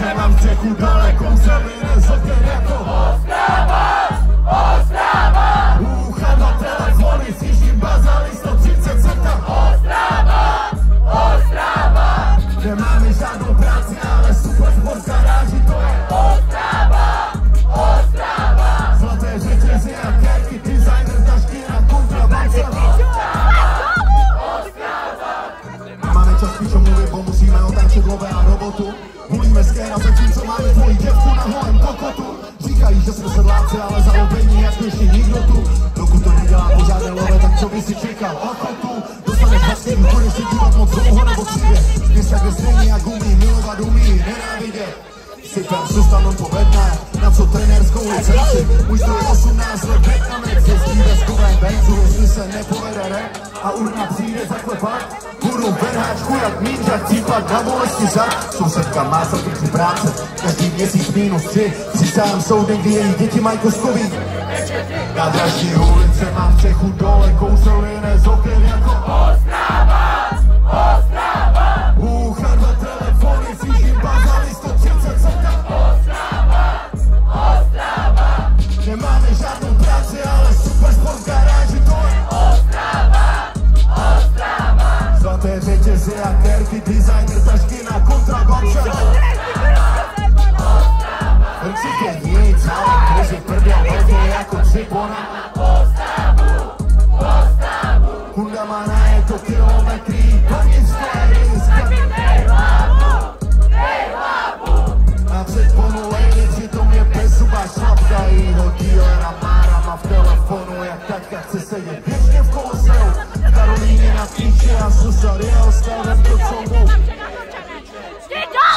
ulice, mám střechu dole, konzervy z okien jako Ostrava, Ostrava. Uchám na telefony, sjíždím bazali 130 centa. Ostrava, Ostrava. Nemáme žádnou práci, ale super sport v garáži, to je Ostrava, Ostrava. Zlaté řetězy a kérky, designer, tašky na kontrabance. Máme čas píčo mluvit, bo musíme otáčet lové a robotu. Hulíme skéra za tím, co máme tvoji děvku na holém kokotu. Říkají, že jsme sedláci, ale zalobení jak ještě nikdo tu. Dokud to nedělá pořádné lové, tak co by si čekal? Ochotu. Dostaneš hlasky, budeš se dívat moc dlouho nebo křivě. Dnes tak je stejný jak umí, milovat umí, nenávidět. Sypem sustanom povedné, na co trenérskou licenci. Můj to je 18 let Vietnamec, jezdí ve skovém benzu, jestli se nepovede rap a urna přijde zaklepat. Budu verháčku jak mínža, cípat na bolesti zad. Sousedka má za tu práce, každý měsíc -3. Přisám soudem, kdy její děti mají kostkový. Na Dražní ulice mám střechu dole, kousel jiné z okien jako Ostrava, Ostrava. Uchám na telefony, sjíždím bazali 130 centa. Ostrava, Ostrava. Nemáme žádnou práci, ale super sport v garáži, to je Ostrava, Ostrava. Zlaté řetězy a kérky, designer, tašky na kontrabance. Určitě nic, ale krizi prdel velký jako Cipona. Ostravu, Ostravu. Kunda má na to kilometry, to nic stojí. Dej hlavu, dej hlavu. A před ponulej, přitom je bezzubá šlapka. Jího dílera Mára v telefonu, jak taťka chce sedět věčně v koloseu. V Karolíně na píče a susad jeho stavem do comu.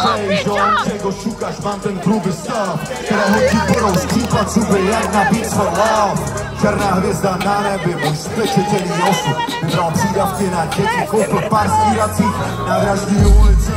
Přejdom, čego šukáš, mám ten gruby stav, kterého ti budou skřípat zuby jak na Beats for Love. Černá hvězda na nebi, můj spečetěný osud, vybral přídavky na děti, koupil pár stíracích. Na Dražní ulici